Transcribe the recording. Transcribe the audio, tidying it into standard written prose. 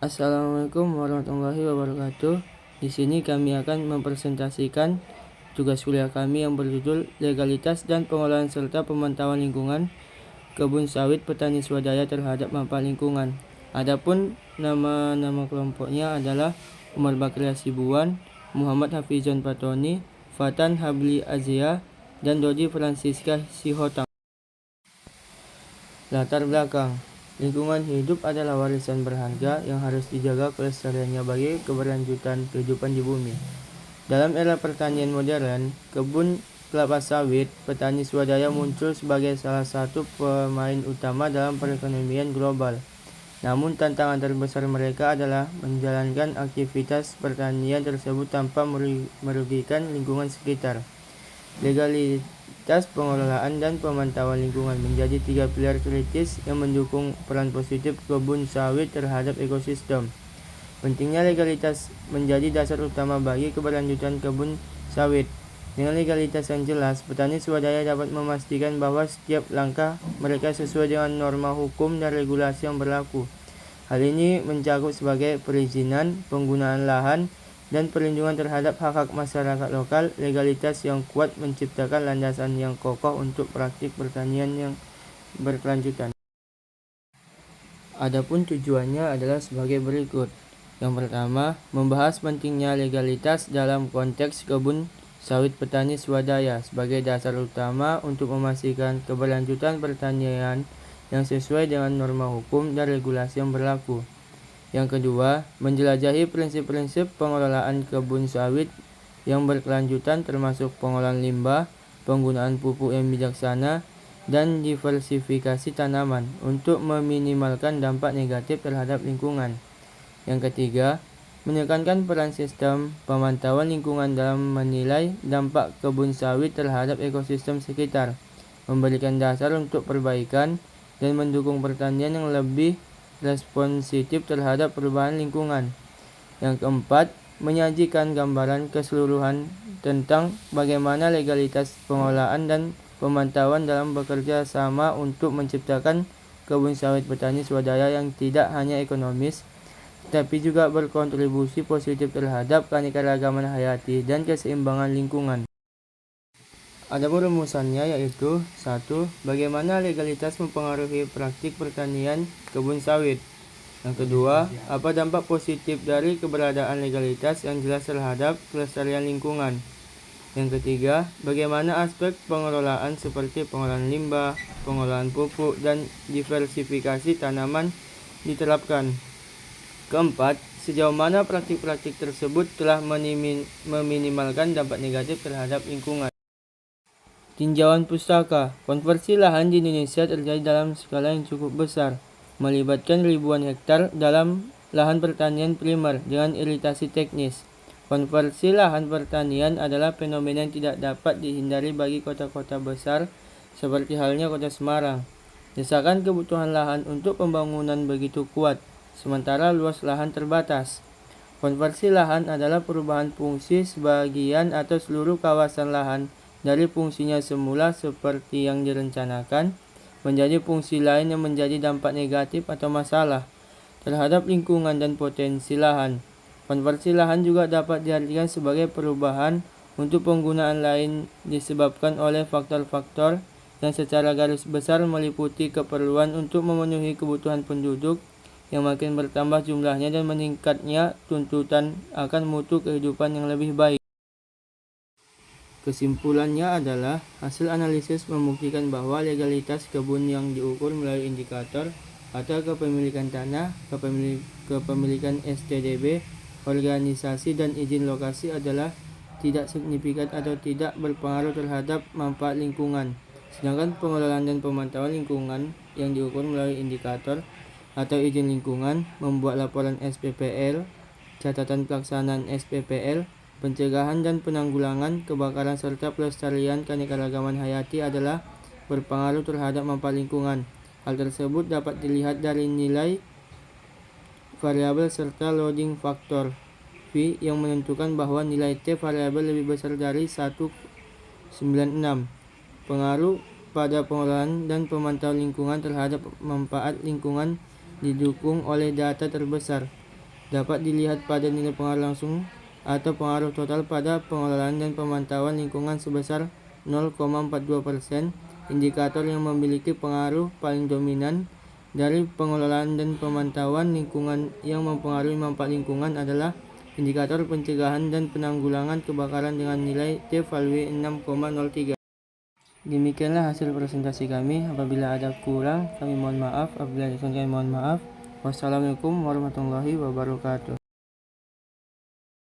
Assalamualaikum warahmatullahi wabarakatuh. Di sini kami akan mempresentasikan tugas kuliah kami yang berjudul Legalitas dan Pengolahan serta Pemantauan Lingkungan Kebun Sawit Petani Swadaya terhadap Manfaat Lingkungan. Adapun nama kelompoknya adalah Umar Bakri Hasibuan, Muhammad Hafizon Patoni, Fatan Habli Azia, dan Dodi Francisca Sihotang. Latar belakang. Lingkungan hidup adalah warisan berharga yang harus dijaga kelestariannya bagi keberlanjutan kehidupan di bumi. Dalam era pertanian modern, kebun kelapa sawit petani swadaya muncul sebagai salah satu pemain utama dalam perekonomian global. Namun tantangan terbesar mereka adalah menjalankan aktivitas pertanian tersebut tanpa merugikan lingkungan sekitar. Legalitas pengelolaan dan pemantauan lingkungan menjadi tiga pilar kritis yang mendukung peran positif kebun sawit terhadap ekosistem. Pentingnya legalitas menjadi dasar utama bagi keberlanjutan kebun sawit. Dengan legalitas yang jelas, petani swadaya dapat memastikan bahwa setiap langkah mereka sesuai dengan norma hukum dan regulasi yang berlaku. Hal ini mencakup sebagai perizinan, penggunaan lahan, dan perlindungan terhadap hak-hak masyarakat lokal. Legalitas yang kuat menciptakan landasan yang kokoh untuk praktik pertanian yang berkelanjutan. Adapun tujuannya adalah sebagai berikut. Yang pertama, membahas pentingnya legalitas dalam konteks kebun sawit petani swadaya sebagai dasar utama untuk memastikan keberlanjutan pertanian yang sesuai dengan norma hukum dan regulasi yang berlaku. Yang kedua, menjelajahi prinsip-prinsip pengelolaan kebun sawit yang berkelanjutan termasuk pengolahan limbah, penggunaan pupuk yang bijaksana, dan diversifikasi tanaman untuk meminimalkan dampak negatif terhadap lingkungan. Yang ketiga, menekankan peran sistem pemantauan lingkungan dalam menilai dampak kebun sawit terhadap ekosistem sekitar, memberikan dasar untuk perbaikan, dan mendukung pertanian yang lebih responsif terhadap perubahan lingkungan. Yang keempat, menyajikan gambaran keseluruhan tentang bagaimana legalitas pengolahan dan pemantauan dalam bekerja sama untuk menciptakan kebun sawit petani swadaya yang tidak hanya ekonomis, tapi juga berkontribusi positif terhadap keanekaragaman hayati dan keseimbangan lingkungan. Ada rumusannya yaitu 1. Bagaimana legalitas mempengaruhi praktik pertanian kebun sawit. Yang kedua, apa dampak positif dari keberadaan legalitas yang jelas terhadap kelestarian lingkungan. Yang ketiga, bagaimana aspek pengelolaan seperti pengolahan limbah, pengolahan pupuk, dan diversifikasi tanaman diterapkan. Keempat, sejauh mana praktik-praktik tersebut telah meminimalkan dampak negatif terhadap lingkungan. Tinjauan pustaka. Konversi lahan di Indonesia terjadi dalam skala yang cukup besar, melibatkan ribuan hektar dalam lahan pertanian primer dengan iritasi teknis. Konversi lahan pertanian adalah fenomena yang tidak dapat dihindari bagi kota-kota besar seperti halnya kota Semarang. Desakan kebutuhan lahan untuk pembangunan begitu kuat, sementara luas lahan terbatas. Konversi lahan adalah perubahan fungsi sebagian atau seluruh kawasan lahan dari fungsinya semula seperti yang direncanakan menjadi fungsi lain yang menjadi dampak negatif atau masalah terhadap lingkungan dan potensi lahan. Konversi lahan juga dapat diartikan sebagai perubahan untuk penggunaan lain disebabkan oleh faktor-faktor yang secara garis besar meliputi keperluan untuk memenuhi kebutuhan penduduk yang makin bertambah jumlahnya dan meningkatnya tuntutan akan mutu kehidupan yang lebih baik. Kesimpulannya adalah, hasil analisis membuktikan bahwa legalitas kebun yang diukur melalui indikator atau kepemilikan tanah, kepemilikan STDB, organisasi, dan izin lokasi adalah tidak signifikan atau tidak berpengaruh terhadap manfaat lingkungan. Sedangkan pengelolaan dan pemantauan lingkungan yang diukur melalui indikator atau izin lingkungan, membuat laporan SPPL, catatan pelaksanaan SPPL, pencegahan dan penanggulangan kebakaran serta pelestarian keanekaragaman hayati adalah berpengaruh terhadap manfaat lingkungan. Hal tersebut dapat dilihat dari nilai variabel serta loading factor V yang menentukan bahwa nilai T variabel lebih besar dari 1,96. Pengaruh pada pengelolaan dan pemantauan lingkungan terhadap manfaat lingkungan didukung oleh data terbesar dapat dilihat pada nilai pengaruh langsung atau pengaruh total pada pengelolaan dan pemantauan lingkungan sebesar 0,42%. Indikator yang memiliki pengaruh paling dominan dari pengelolaan dan pemantauan lingkungan yang mempengaruhi manfaat lingkungan adalah indikator pencegahan dan penanggulangan kebakaran dengan nilai T-value 6,03. Demikianlah hasil presentasi kami. Apabila ada kurang, kami mohon maaf. Apabila ada kami mohon maaf. Wassalamualaikum warahmatullahi wabarakatuh.